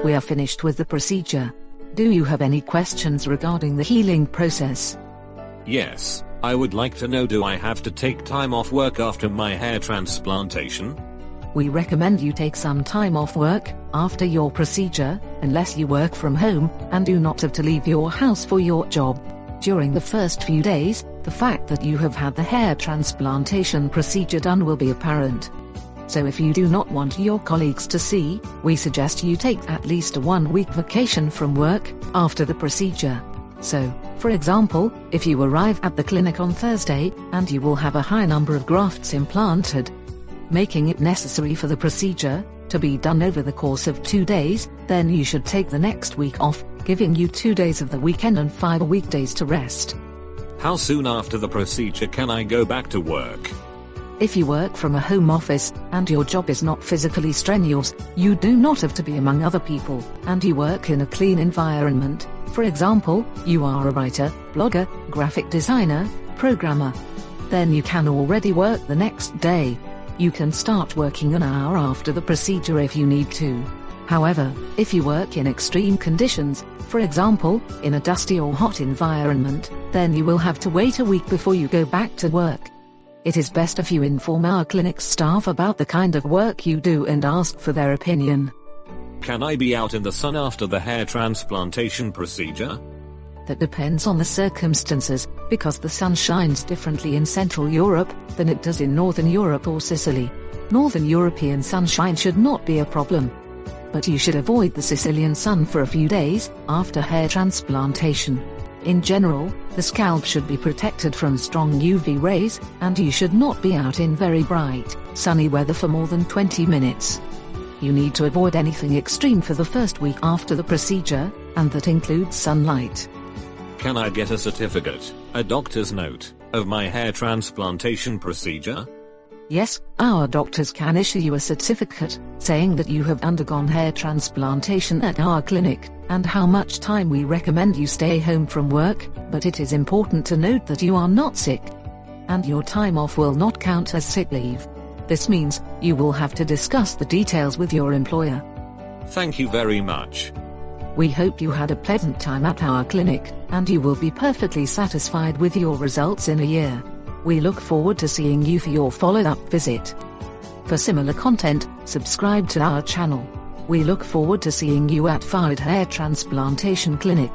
we are finished with the procedure. Do you have any questions regarding the healing process? Yes, I would like to know, do I have to take time off work after my hair transplantation? We recommend you take some time off work after your procedure, unless you work from home and do not have to leave your house for your job. During the first few days, the fact that you have had the hair transplantation procedure done will be apparent. So if you do not want your colleagues to see, we suggest you take at least a 1-week vacation from work after the procedure. So, for example, if you arrive at the clinic on Thursday, and you will have a high number of grafts implanted, making it necessary for the procedure to be done over the course of 2 days, then you should take the next week off, giving you 2 days of the weekend and 5 weekdays to rest. How soon after the procedure can I go back to work? If you work from a home office, and your job is not physically strenuous, you do not have to be among other people, and you work in a clean environment, for example, you are a writer, blogger, graphic designer, programmer, then you can already work the next day. You can start working an hour after the procedure if you need to. However, if you work in extreme conditions, for example, in a dusty or hot environment, then you will have to wait a week before you go back to work. It is best if you inform our clinic staff about the kind of work you do and ask for their opinion. Can I be out in the sun after the hair transplantation procedure? That depends on the circumstances, because the sun shines differently in Central Europe than it does in Northern Europe or Sicily. Northern European sunshine should not be a problem. But you should avoid the Sicilian sun for a few days after hair transplantation. In general, the scalp should be protected from strong UV rays, and you should not be out in very bright, sunny weather for more than 20 minutes. You need to avoid anything extreme for the first week after the procedure, and that includes sunlight. Can I get a certificate, a doctor's note, of my hair transplantation procedure? Yes, our doctors can issue you a certificate, saying that you have undergone hair transplantation at our clinic, and how much time we recommend you stay home from work, but it is important to note that you are not sick. And your time off will not count as sick leave. This means, you will have to discuss the details with your employer. Thank you very much. We hope you had a pleasant time at our clinic, and you will be perfectly satisfied with your results in a year. We look forward to seeing you for your follow-up visit. For similar content, subscribe to our channel. We look forward to seeing you at PHAEYDE Hair Transplantation Clinic.